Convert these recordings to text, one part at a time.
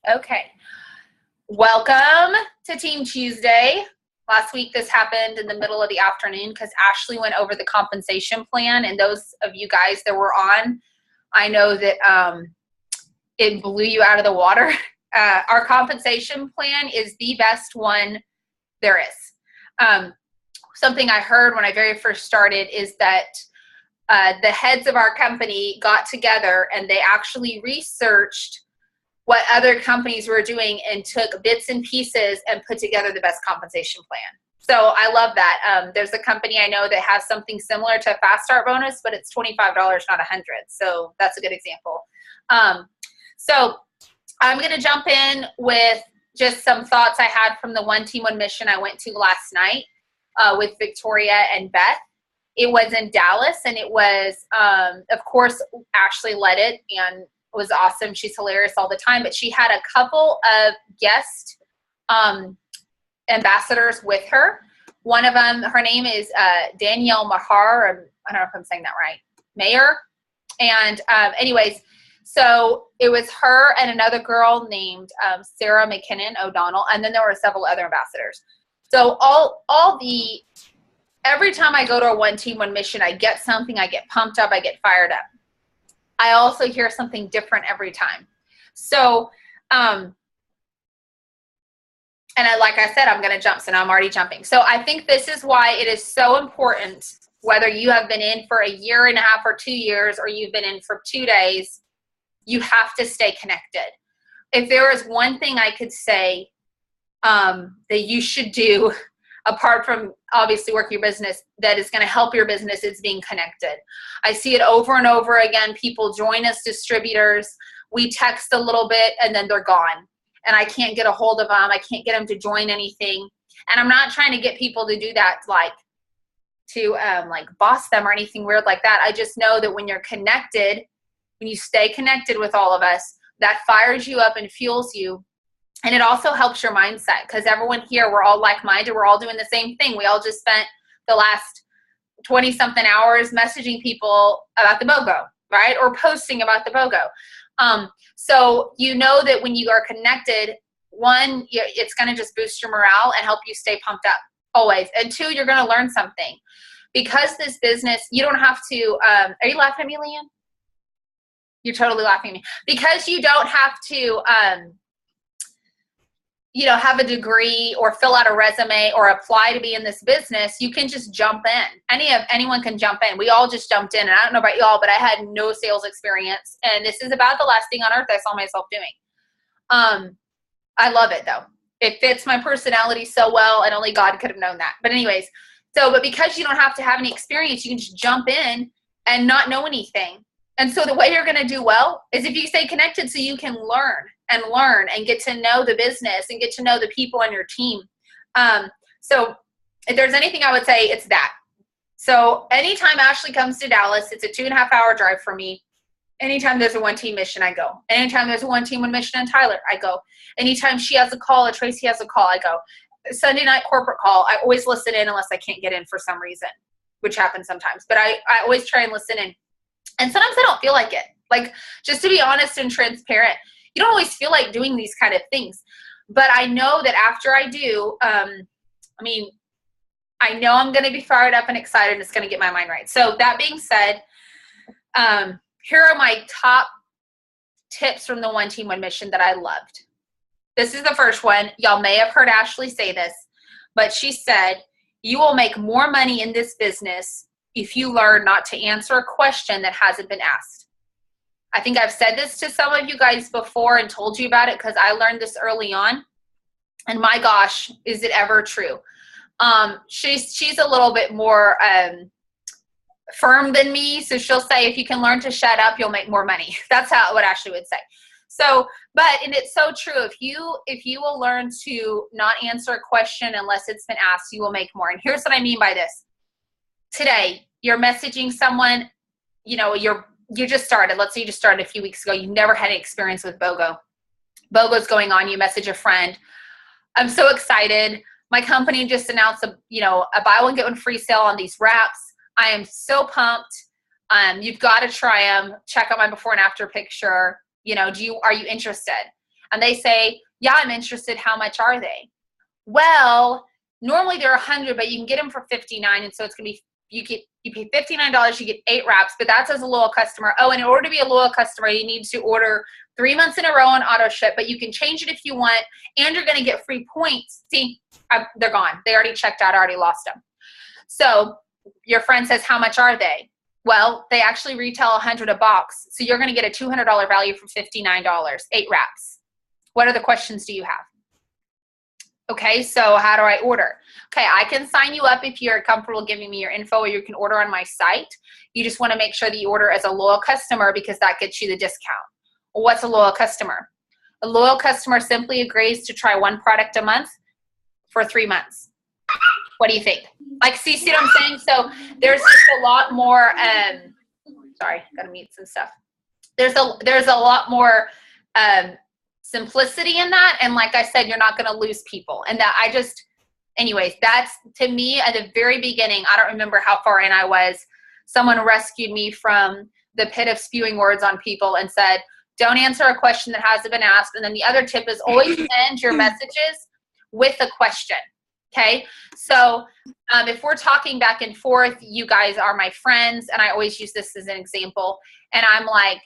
Okay. Welcome to Team Tuesday. Last week, this happened in the middle of the afternoon because Ashley went over the compensation plan. And those of you guys that were on, I know that it blew you out of the water. Our compensation plan is the best one there is. Something I heard when I very first started is that the heads of our company got together and they actually researched what other companies were doing and took bits and pieces and put together the best compensation plan. So I love that. There's a company I know that has something similar to a fast start bonus, but it's $25, not $100. So that's a good example. So I'm going to jump in with just some thoughts I had from the One Team, One Mission I went to last night with Victoria and Beth. It was in Dallas, and it was, of course, Ashley led it, and was awesome. She's hilarious all the time, but she had a couple of guest ambassadors with her. One of them, her name is Danielle Mahar. I don't know if I'm saying that right. Mayer. And anyways, so it was her and another girl named Sarah McKinnon O'Donnell. And then there were several other ambassadors. So every time I go to a One Team, One Mission, I get something, I get pumped up, I get fired up. I also hear something different every time. So, like I said, I'm going to jump, so now I'm already jumping. So I think this is why it is so important, whether you have been in for a year and a half or 2 years, or you've been in for 2 days, you have to stay connected. If there is one thing I could say that you should do, apart from obviously working your business, that is going to help your business, it's being connected. I see it over and over again. People join us distributors. We text a little bit and then they're gone. And I can't get a hold of them. I can't get them to join anything. And I'm not trying to get people to do that, like boss them or anything weird like that. I just know that when you're connected, when you stay connected with all of us, that fires you up and fuels you. And it also helps your mindset, because everyone here, we're all like-minded. We're all doing the same thing. We all just spent the last 20-something hours messaging people about the BOGO, right? Or posting about the BOGO. So you know that when you are connected, one, it's going to just boost your morale and help you stay pumped up always. And two, you're going to learn something. Because this business, you don't have to, are you laughing at me, Leanne? You're totally laughing at me. Because you don't have to, have a degree or fill out a resume or apply to be in this business, you can just jump in. Anyone can jump in. We all just jumped in, and I don't know about y'all, but I had no sales experience, and this is about the last thing on earth I saw myself doing. I love it though. It fits my personality so well, and only God could have known that. But anyways, but because you don't have to have any experience, you can just jump in and not know anything. And so the way you're going to do well is if you stay connected, so you can learn and get to know the business and get to know the people on your team. So if there's anything I would say, it's that. So anytime Ashley comes to Dallas, it's a 2.5-hour drive for me. Anytime there's a One Team Mission, I go. Anytime there's a One Team, One Mission in Tyler, I go. Anytime she has a call or Tracy has a call, I go. Sunday night corporate call, I always listen in unless I can't get in for some reason, which happens sometimes. But I always try and listen in. And sometimes I don't feel like it. Like, just to be honest and transparent, you don't always feel like doing these kind of things. But I know that after I do, I know I'm going to be fired up and excited, and it's going to get my mind right. So that being said, here are my top tips from the One Team, One Mission that I loved. This is the first one. Y'all may have heard Ashley say this, but she said, you will make more money in this business if you learn not to answer a question that hasn't been asked. I think I've said this to some of you guys before and told you about it, because I learned this early on. And my gosh, is it ever true? She's a little bit more firm than me. So she'll say, if you can learn to shut up, you'll make more money. That's what Ashley would say. So, and it's so true. If you will learn to not answer a question unless it's been asked, you will make more. And here's what I mean by this. Today, you're messaging someone, you just started. Let's say you just started a few weeks ago. You never had any experience with BOGO. BOGO's going on. You message a friend. I'm so excited. My company just announced a buy one, get one free sale on these wraps. I am so pumped. You've got to try them. Check out my before and after picture. Are you interested? and they say, yeah, I'm interested. How much are they? Well, normally they're 100, but you can get them for 59. And so it's going to be, you pay $59, you get 8 wraps, but that's as a loyal customer. Oh, and in order to be a loyal customer, you need to order 3 months in a row on auto ship, but you can change it if you want, and you're going to get free points. See, they're gone. They already checked out. I already lost them. So your friend says, how much are they? Well, they actually retail 100 a box. So you're going to get a $200 value for $59, 8 wraps. What other questions do you have? Okay, so how do I order? Okay, I can sign you up if you're comfortable giving me your info, or you can order on my site. You just want to make sure that you order as a loyal customer because that gets you the discount. Well, what's a loyal customer? A loyal customer simply agrees to try 1 product a month for 3 months. What do you think? Like, see what I'm saying? So there's just a lot more, sorry, gotta mute some stuff. There's a lot more simplicity in that. And like I said, you're not gonna lose people. And that anyways, that's, to me, at the very beginning, I don't remember how far in I was, someone rescued me from the pit of spewing words on people and said, don't answer a question that hasn't been asked. And then the other tip is always end your messages with a question. Okay, so if we're talking back and forth, you guys are my friends, and I always use this as an example, and I'm like,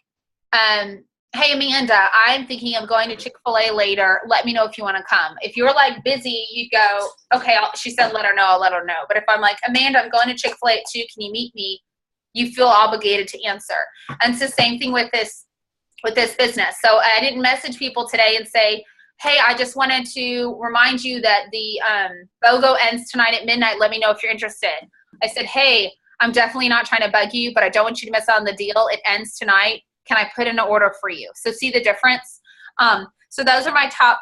hey, Amanda, I'm thinking of going to Chick-fil-A later. Let me know if you want to come. If you're like busy, you go, okay, she said let her know, I'll let her know. But if I'm like, Amanda, I'm going to Chick-fil-A at 2, can you meet me? You feel obligated to answer. And it's the same thing with this business. So I didn't message people today and say, hey, I just wanted to remind you that the BOGO ends tonight at midnight. Let me know if you're interested. I said, hey, I'm definitely not trying to bug you, but I don't want you to miss out on the deal. It ends tonight. Can I put in an order for you? So see the difference? So those are my top,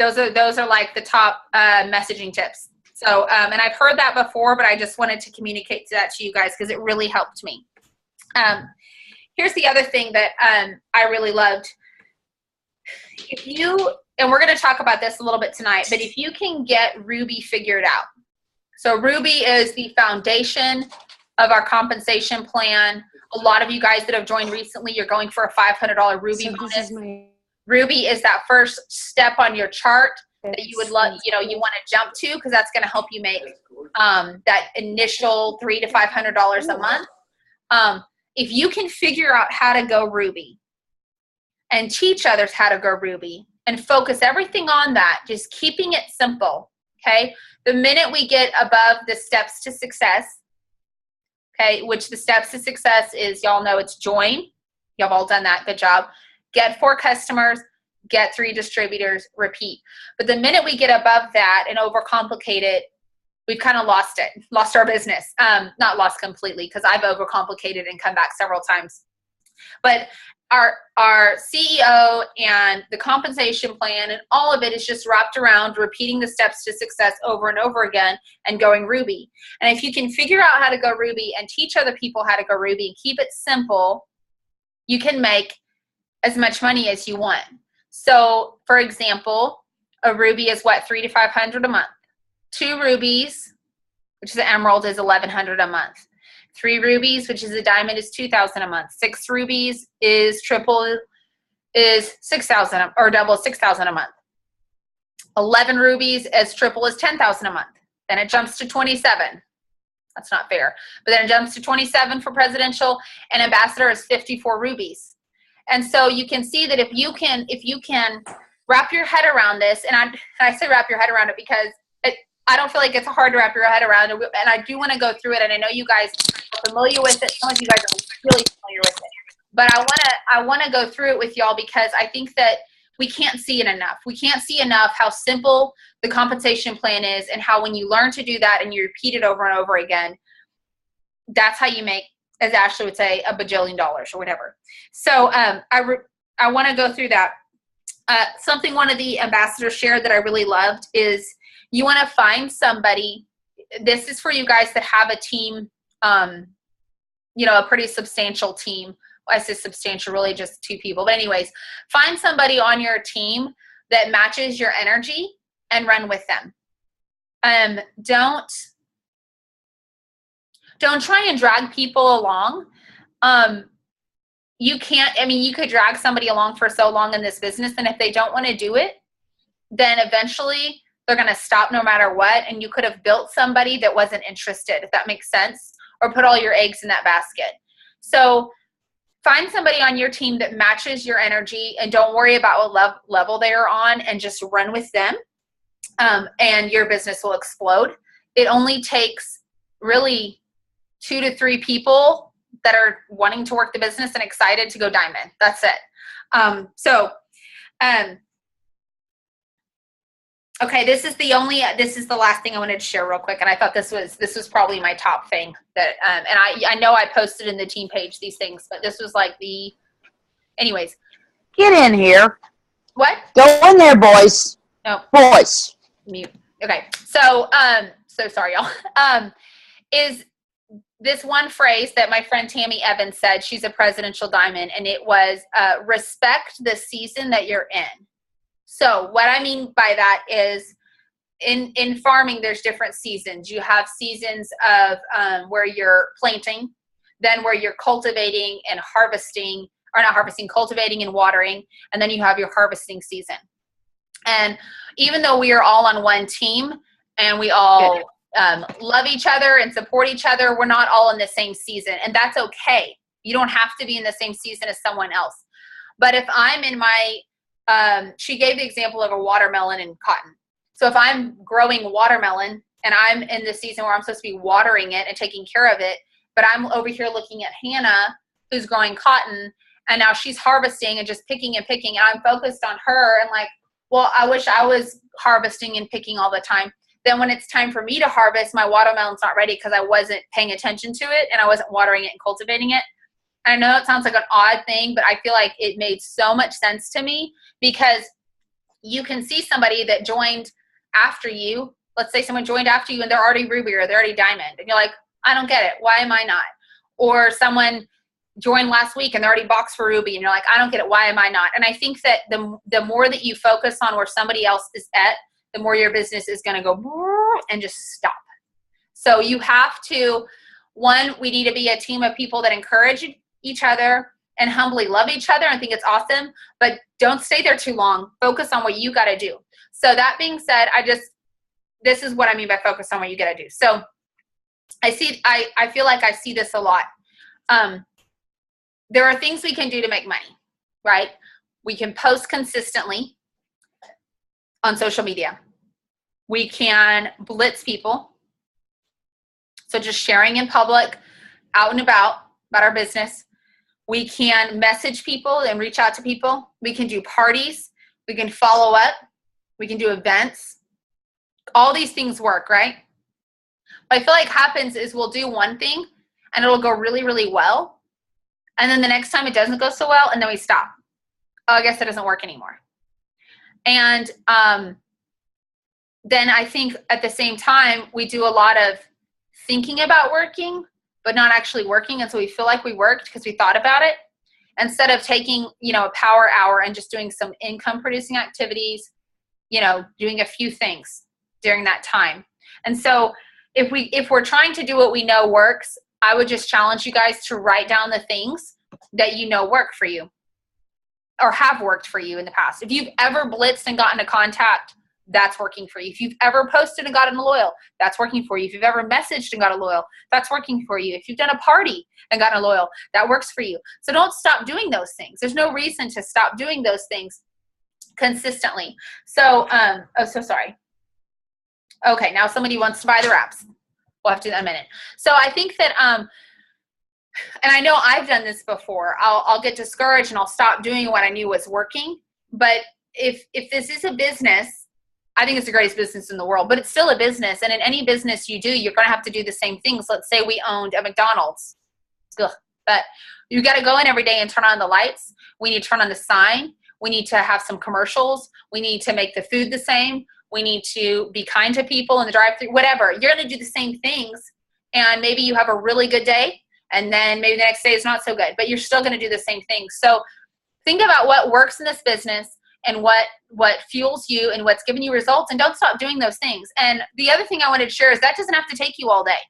those are like the top messaging tips. So, and I've heard that before, but I just wanted to communicate that to you guys because it really helped me. Here's the other thing that I really loved. If you, and we're going to talk about this a little bit tonight, but if you can get Ruby figured out. So Ruby is the foundation of our compensation plan. A lot of you guys that have joined recently, you're going for a $500 Ruby bonus. Ruby is that first step on your chart that you would love, you want to jump to, because that's going to help you make that initial $300 to $500 a month. If you can figure out how to go Ruby and teach others how to go Ruby and focus everything on that, just keeping it simple, okay? The minute we get above the steps to success, okay, which the steps to success is, y'all know it's join. Y'all have all done that. Good job. Get 4 customers, get 3 distributors, repeat. But the minute we get above that and overcomplicate it, we've kind of lost it, lost our business. Not lost completely, because I've overcomplicated and come back several times. But our CEO and the compensation plan and all of it is just wrapped around repeating the steps to success over and over again and going Ruby. And if you can figure out how to go Ruby and teach other people how to go Ruby and keep it simple, you can make as much money as you want. So for example, a Ruby is what, $300 to $500 a month. 2 rubies, which is an emerald, is $1,100 a month. 3 rubies, which is a diamond, is $2,000 a month. 6 rubies is triple, is $6,000, or double is $6,000 a month. 11 rubies as triple is $10,000 a month. Then it jumps to 27. That's not fair. But then it jumps to 27 for presidential, and ambassador is 54 rubies. And so you can see that if you can wrap your head around this, and I say wrap your head around it because I don't feel like it's hard to wrap your head around it, and I do want to go through it, and I know you guys are familiar with it. Some of you guys are really familiar with it. But I want to go through it with y'all because I think that we can't see it enough. We can't see enough how simple the compensation plan is, and how when you learn to do that and you repeat it over and over again, that's how you make, as Ashley would say, a bajillion dollars or whatever. So I want to go through that. Something one of the ambassadors shared that I really loved is you want to find somebody. This is for you guys that have a team, a pretty substantial team. I say substantial, really just 2 people. But anyways, find somebody on your team that matches your energy and run with them. Don't try and drag people along. you can't, I mean, you could drag somebody along for so long in this business, and if they don't want to do it, then eventually they're going to stop no matter what. And you could have built somebody that wasn't interested, if that makes sense, or put all your eggs in that basket. So find somebody on your team that matches your energy, and don't worry about what level they are on, and just run with them. And your business will explode. It only takes really 2 to 3 people that are wanting to work the business and excited to go diamond. That's it. Okay, this is the last thing I wanted to share real quick. And I thought this was probably my top thing that, and I know I posted in the team page these things, but this was like anyways. Get in here. What? Go in there, boys. No. Boys. Mute. Okay. So sorry, y'all. Is this one phrase that my friend Tammy Evans said. She's a presidential diamond, and it was, respect the season that you're in. So what I mean by that is in farming, there's different seasons. You have seasons of where you're planting, then where you're cultivating and harvesting, or not harvesting, cultivating and watering, and then you have your harvesting season. And even though we are all on one team and we all love each other and support each other, we're not all in the same season, and that's okay. You don't have to be in the same season as someone else. But if I'm in my she gave the example of a watermelon and cotton. So if I'm growing watermelon and I'm in the season where I'm supposed to be watering it and taking care of it, but I'm over here looking at Hannah who's growing cotton, and now she's harvesting and just picking and picking, and I'm focused on her and like, well, I wish I was harvesting and picking all the time. Then when it's time for me to harvest, my watermelon's not ready because I wasn't paying attention to it and I wasn't watering it and cultivating it. I know it sounds like an odd thing, but I feel like it made so much sense to me, because you can see somebody that joined after you. Let's say someone joined after you and they're already ruby or they're already diamond. And you're like, I don't get it. Why am I not? Or someone joined last week and they're already boxed for ruby and you're like, I don't get it. Why am I not? And I think that the more that you focus on where somebody else is at, the more your business is going to go and just stop. So you have to, one, we need to be a team of people that encourage each other and humbly love each other. I think it's awesome, but don't stay there too long. Focus on what you got to do. So that being said, this is what I mean by focus on what you got to do. So I feel like I see this a lot. There are things we can do to make money, right? We can post consistently on social media. We can blitz people. So just sharing in public, out and about our business. We can message people and reach out to people. We can do parties. We can follow up. We can do events. All these things work, right? What I feel like happens is we'll do one thing and it'll go really, really well. And then the next time it doesn't go so well, and then we stop. Oh, I guess it doesn't work anymore. And then I think at the same time, we do a lot of thinking about working, but not actually working. And so we feel like we worked because we thought about it, instead of taking, a power hour and just doing some income producing activities, doing a few things during that time. And so if we're trying to do what we know works, I would just challenge you guys to write down the things that work for you or have worked for you in the past. If you've ever blitzed and gotten a contact, that's working for you. If you've ever posted and gotten a loyal, that's working for you. If you've ever messaged and got a loyal, that's working for you. If you've done a party and gotten a loyal, that works for you. So don't stop doing those things. There's no reason to stop doing those things consistently. So, so sorry. Okay, now somebody wants to buy the wraps. We'll have to do that in a minute. So I think that, and I know I've done this before. I'll get discouraged and I'll stop doing what I knew was working. But if this is a business, I think it's the greatest business in the world, but it's still a business. And in any business you do, you're going to have to do the same things. Let's say we owned a McDonald's. Ugh. But you got to go in every day and turn on the lights. We need to turn on the sign. We need to have some commercials. We need to make the food the same. We need to be kind to people in the drive-thru, whatever. You're going to do the same things. And maybe you have a really good day, and then maybe the next day is not so good, but you're still going to do the same things. So think about what works in this business and what fuels you and what's giving you results, and don't stop doing those things. And the other thing I wanted to share is that doesn't have to take you all day.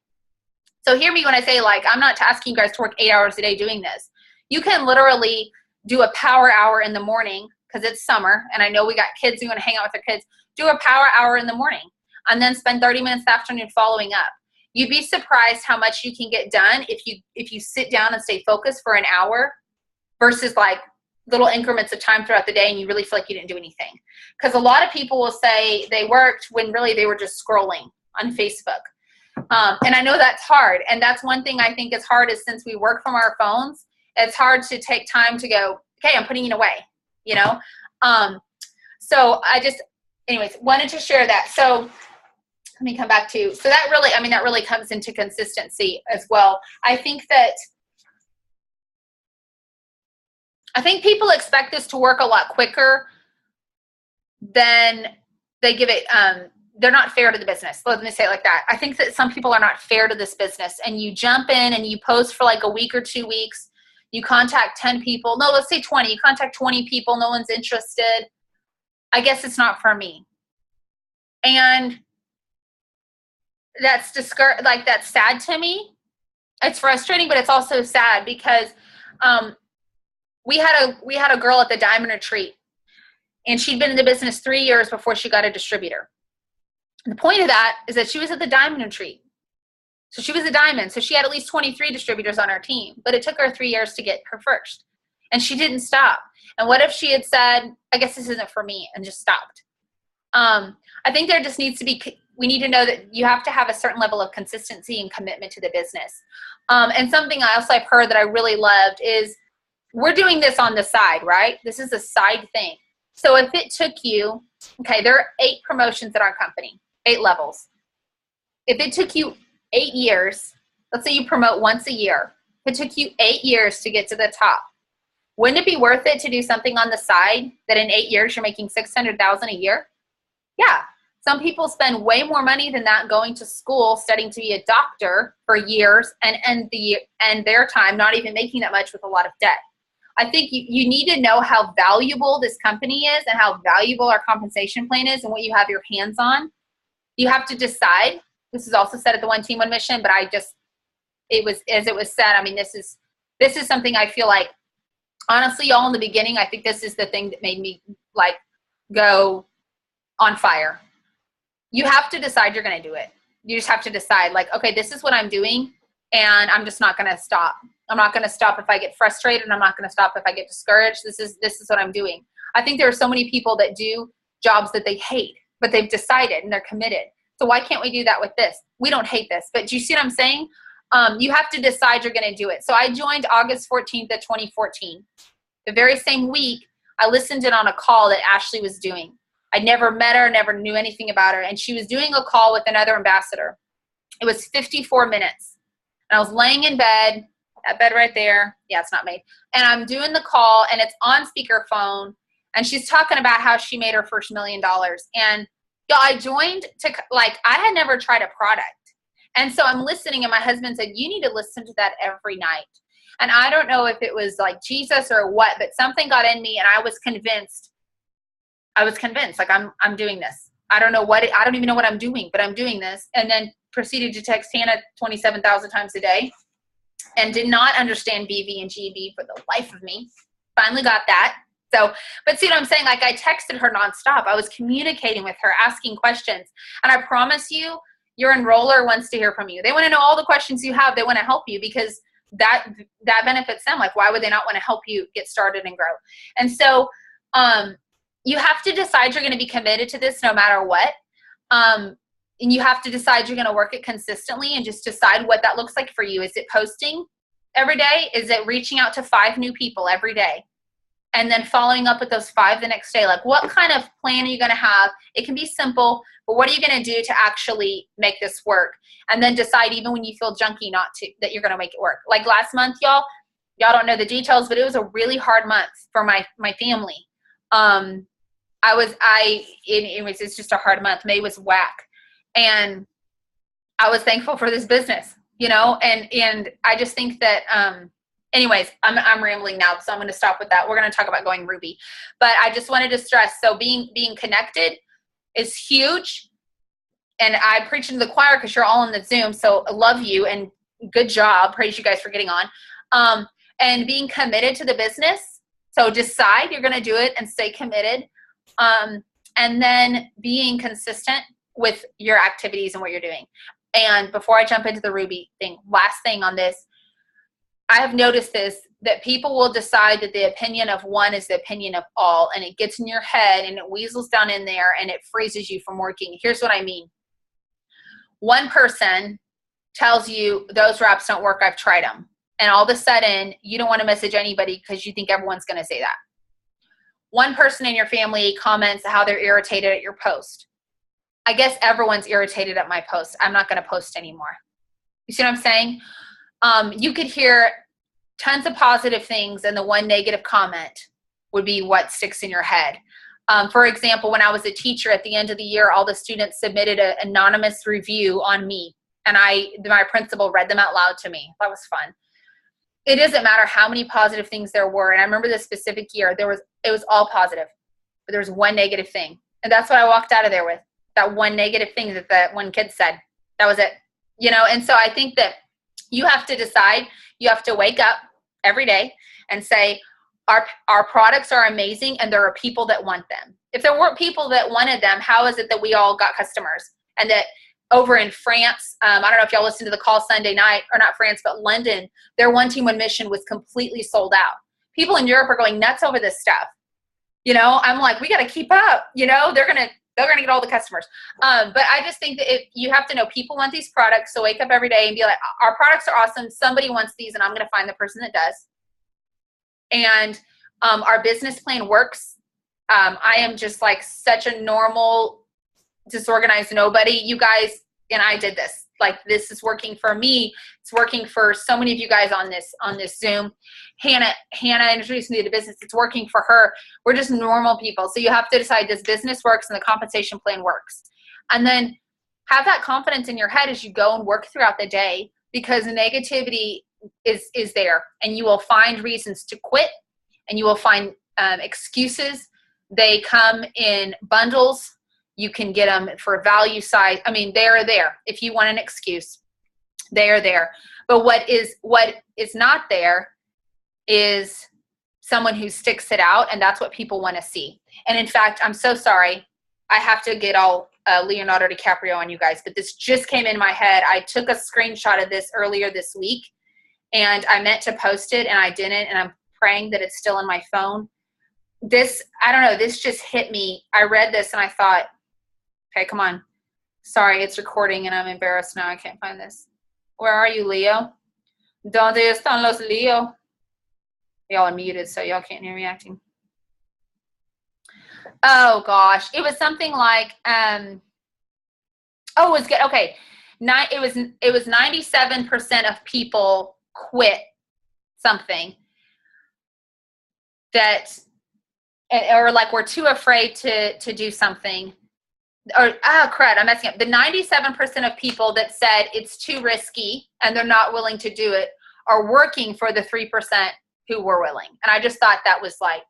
So hear me when I say, I'm not asking you guys to work 8 hours a day doing this. You can literally do a power hour in the morning because it's summer, and I know we got kids who want to hang out with their kids. Do a power hour in the morning and then spend 30 minutes the afternoon following up. You'd be surprised how much you can get done if you sit down and stay focused for an hour versus like little increments of time throughout the day and you really feel like you didn't do anything. Because a lot of people will say they worked when really they were just scrolling on Facebook. And I know that's hard. And that's one thing I think is hard is since we work from our phones, it's hard to take time to go, okay, I'm putting it away, you know? So I just, anyways, wanted to share that. So let me come back to, so that really, I mean, that really comes into consistency as well. I think people expect this to work a lot quicker than they give it, they're not fair to the business. Let me say it like that. I think that some people are not fair to this business, and you jump in and you post for like a week or 2 weeks. You contact 10 people. No, let's say 20. You contact 20 people. No one's interested. I guess it's not for me. And that's that's sad to me. It's frustrating, but it's also sad because we had a girl at the Diamond Retreat, and she'd been in the business 3 years before she got a distributor. The point of that is that she was at the Diamond Retreat. So she was a diamond. So she had at least 23 distributors on her team, but it took her 3 years to get her first. And she didn't stop. And what if she had said, I guess this isn't for me, and just stopped? I think there just needs to be, we need to know that you have to have a certain level of consistency and commitment to the business. And something else I've heard that I really loved is we're doing this on the side, right? This is a side thing. So if it took you, okay, there are 8 promotions at our company, 8 levels. If it took you 8 years, let's say you promote once a year, if it took you 8 years to get to the top, wouldn't it be worth it to do something on the side that in 8 years you're making $600,000 a year? Yeah. Some people spend way more money than that going to school, studying to be a doctor for years and their time not even making that much with a lot of debt. I think you need to know how valuable this company is and how valuable our compensation plan is and what you have your hands on. You have to decide. This is also said at the One Team, One Mission, but it was said, I mean, this is something I feel like, honestly, y'all, in the beginning, I think this is the thing that made me like go on fire. You have to decide you're going to do it. You just have to decide like, okay, this is what I'm doing and I'm just not going to stop. I'm not going to stop if I get frustrated. And I'm not going to stop if I get discouraged. This is what I'm doing. I think there are so many people that do jobs that they hate, but they've decided and they're committed. So why can't we do that with this? We don't hate this, but do you see what I'm saying? You have to decide you're going to do it. So I joined August 14th of 2014. The very same week, I listened in on a call that Ashley was doing. I never met her, never knew anything about her. And she was doing a call with another ambassador. It was 54 minutes. And I was laying in bed, that bed right there. Yeah, it's not made. And I'm doing the call and it's on speakerphone. And she's talking about how she made her first $1 million. And y'all, I joined to, like, I had never tried a product. And so I'm listening and my husband said, you need to listen to that every night. And I don't know if it was like Jesus or what, but something got in me and I was convinced like I'm doing this. I don't even know what I'm doing, but I'm doing this. And then proceeded to text Hannah 27,000 times a day and did not understand BV and GB for the life of me. Finally got that. So, but see what I'm saying? Like I texted her nonstop. I was communicating with her, asking questions. And I promise you, your enroller wants to hear from you. They want to know all the questions you have. They want to help you because that benefits them. Like, why would they not want to help you get started and grow? And so, you have to decide you're going to be committed to this no matter what. And you have to decide you're going to work it consistently and just decide what that looks like for you. Is it posting every day? Is it reaching out to 5 new people every day? And then following up with those 5 the next day? Like, what kind of plan are you going to have? It can be simple, but what are you going to do to actually make this work? And then decide, even when you feel junky, that you're going to make it work. Like last month, y'all don't know the details, but it was a really hard month for my family. It's just a hard month. May was whack. And I was thankful for this business, and I just think that, anyways, I'm rambling now, so I'm going to stop with that. We're going to talk about going Ruby, but I just wanted to stress. So being connected is huge. And I preach into the choir because you're all on the Zoom. So I love you and good job. Praise you guys for getting on. and being committed to the business. So decide you're going to do it and stay committed. And then being consistent with your activities and what you're doing. And before I jump into the Ruby thing, last thing on this, I have noticed this, that people will decide that the opinion of one is the opinion of all, and it gets in your head and it weasels down in there and it freezes you from working. Here's what I mean. One person tells you those wraps don't work, I've tried them. And all of a sudden you don't want to message anybody because you think everyone's going to say that. One person in your family comments how they're irritated at your post. I guess everyone's irritated at my post. I'm not going to post anymore. You see what I'm saying? You could hear tons of positive things and the one negative comment would be what sticks in your head. For example, when I was a teacher at the end of the year, all the students submitted an anonymous review on me, and my principal read them out loud to me. That was fun. It doesn't matter how many positive things there were. And I remember this specific year, it was all positive, but there was one negative thing. And that's what I walked out of there with, that one negative thing that one kid said. That was it. And so I think that you have to decide, you have to wake up every day and say, our products are amazing and there are people that want them. If there weren't people that wanted them, how is it that we all got customers? And that over in France, I don't know if y'all listened to the call Sunday night, or not France, but London, their One Team One Mission was completely sold out. People in Europe are going nuts over this stuff. I'm like, we got to keep up. They're gonna get all the customers. But I just think that you have to know people want these products. So wake up every day and be like, our products are awesome. Somebody wants these, and I'm going to find the person that does. And our business plan works. I am just like such a normal, disorganized nobody. You guys and I did this. Like, this is working for me. It's working for so many of you guys on this Zoom. Hannah introduced me to the business. It's working for her. We're just normal people. So you have to decide, this business works and the compensation plan works. And then have that confidence in your head as you go and work throughout the day, because negativity is there, and you will find reasons to quit, and you will find excuses. They come in bundles. You can get them for value size. I mean, they are there. If you want an excuse, they are there. But what is not there is someone who sticks it out, and that's what people want to see. And in fact, I'm so sorry. I have to get all Leonardo DiCaprio on you guys, but this just came in my head. I took a screenshot of this earlier this week, and I meant to post it, and I didn't, and I'm praying that it's still in my phone. I don't know, this just hit me. I read this, and I thought, okay, come on. Sorry, it's recording, and I'm embarrassed now. I can't find this. Where are you, Leo? ¿Dónde están los Leo? Y'all are muted, so y'all can't hear me acting. Oh, gosh. It was something like, it was good. Okay. It was 97% of people quit something or like we're too afraid to do something. Or crud, I'm messing up. The 97% of people that said it's too risky and they're not willing to do it are working for the 3% who were willing. And I just thought that was like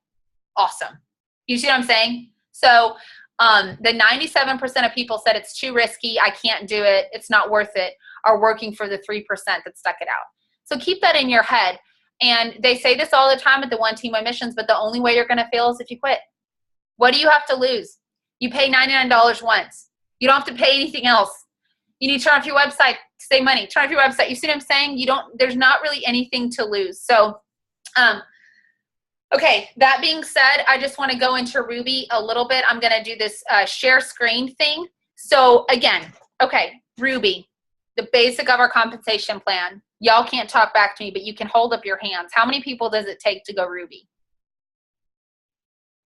awesome. You see what I'm saying? So the 97% of people said it's too risky, I can't do it, it's not worth it, are working for the 3% that stuck it out. So keep that in your head. And they say this all the time at the One Team One Missions, but the only way you're going to fail is if you quit. What do you have to lose? You pay $99 once. You don't have to pay anything else. You need to turn off your website to save money. Turn off your website. You see what I'm saying? There's not really anything to lose. So, okay, that being said, I just want to go into Ruby a little bit. I'm going to do this share screen thing. So again, okay, Ruby, the basic of our compensation plan. Y'all can't talk back to me, but you can hold up your hands. How many people does it take to go Ruby?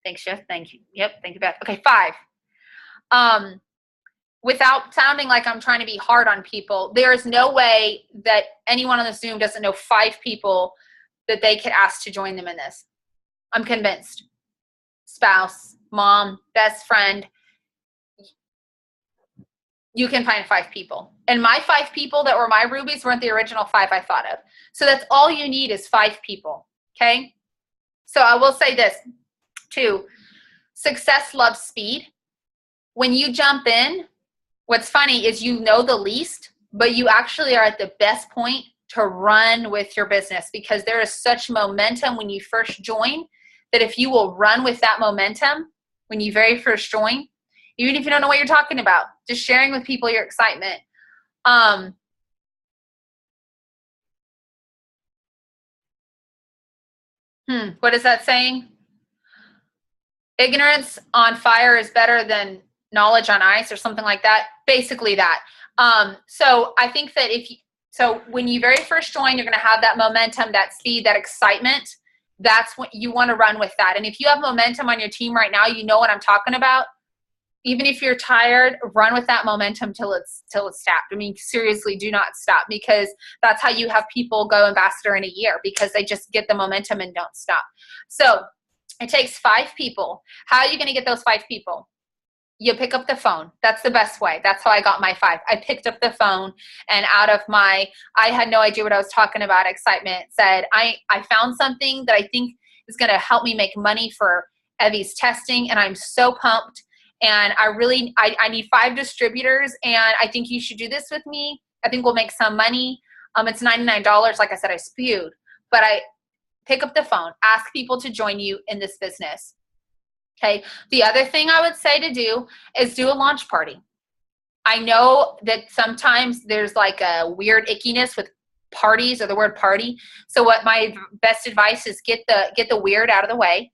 Thanks, Chef. Thank you. Yep, thank you, Beth. Okay, 5. Without sounding like I'm trying to be hard on people, there is no way that anyone on the Zoom doesn't know 5 people that they could ask to join them in this. I'm convinced. Spouse, mom, best friend. You can find 5 people. And my 5 people that were my Rubies weren't the original 5 I thought of. So that's all you need is 5 people, okay? So I will say this, too. Success loves speed. When you jump in, what's funny is you know the least, but you actually are at the best point to run with your business, because there is such momentum when you first join that if you will run with that momentum when you very first join, even if you don't know what you're talking about, just sharing with people your excitement. What is that saying? Ignorance on fire is better than knowledge on ice, or something like that. Basically that. So I think that so when you very first join, you're going to have that momentum, that speed, that excitement. That's what you want to run with that. And if you have momentum on your team right now, you know what I'm talking about. Even if you're tired, run with that momentum till it's stopped. I mean, seriously, do not stop, because that's how you have people go ambassador in a year, because they just get the momentum and don't stop. So it takes 5 people. How are you going to get those 5 people? You pick up the phone. That's the best way. That's how I got my 5. I picked up the phone, and out of I had no idea what I was talking about, excitement, said, I found something that I think is going to help me make money for Evie's testing, and I'm so pumped. And I need 5 distributors, and I think you should do this with me. I think we'll make some money. It's $99. Like I said, I spewed, but I pick up the phone, ask people to join you in this business. Okay. The other thing I would say to do is do a launch party. I know that sometimes there's like a weird ickiness with parties, or the word party. So what my best advice is, get the weird out of the way,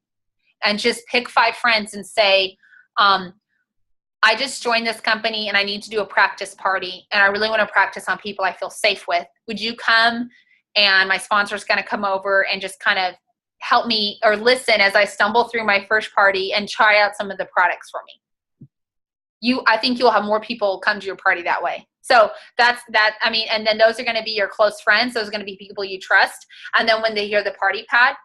and just pick 5 friends and say, I just joined this company and I need to do a practice party, and I really want to practice on people I feel safe with. Would you come? And my sponsor's going to come over and just kind of help me or listen as I stumble through my first party and try out some of the products for me. I think you'll have more people come to your party that way. So that's that. I mean, and then those are going to be your close friends. Those are going to be people you trust. And then when they hear the party pad,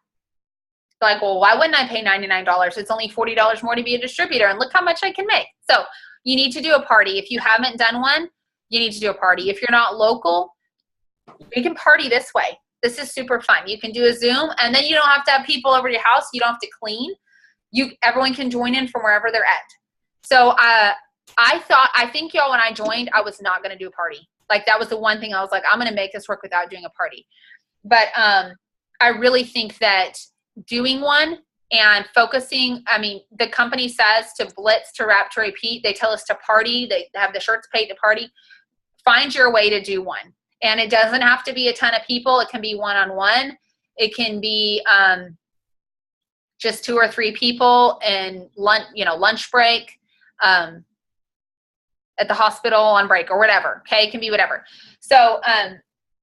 they're like, well, why wouldn't I pay $99? It's only $40 more to be a distributor, and look how much I can make. So you need to do a party. If you haven't done one, you need to do a party. If you're not local, you can party this way. This is super fun. You can do a Zoom, and then you don't have to have people over your house. You don't have to clean. Everyone can join in from wherever they're at. So I think y'all, when I joined, I was not going to do a party. Like, that was the one thing I was like, I'm going to make this work without doing a party. But I really think that doing one and focusing, I mean, the company says to blitz, to wrap, to repeat. They tell us to party. They have the shirts paid to party. Find your way to do one. And it doesn't have to be a ton of people. It can be one-on-one. It can be just 2 or 3 people and lunch break, at the hospital on break, or whatever. Okay, it can be whatever. So,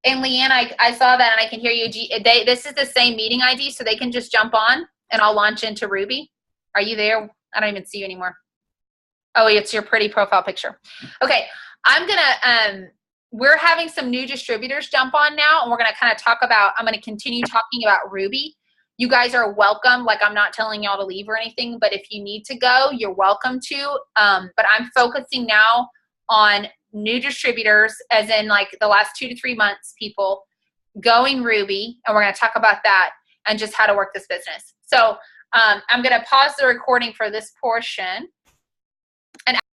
and Leanne, I saw that, and I can hear you. This is the same meeting ID, so they can just jump on, and I'll launch into Ruby. Are you there? I don't even see you anymore. Oh, it's your pretty profile picture. Okay, we're having some new distributors jump on now, and we're going to kind of I'm going to continue talking about Ruby. You guys are welcome. Like, I'm not telling y'all to leave or anything, but if you need to go, you're welcome to. But I'm focusing now on new distributors, as in like the last 2 to 3 months, people going Ruby, and we're going to talk about that and just how to work this business. So I'm going to pause the recording for this portion.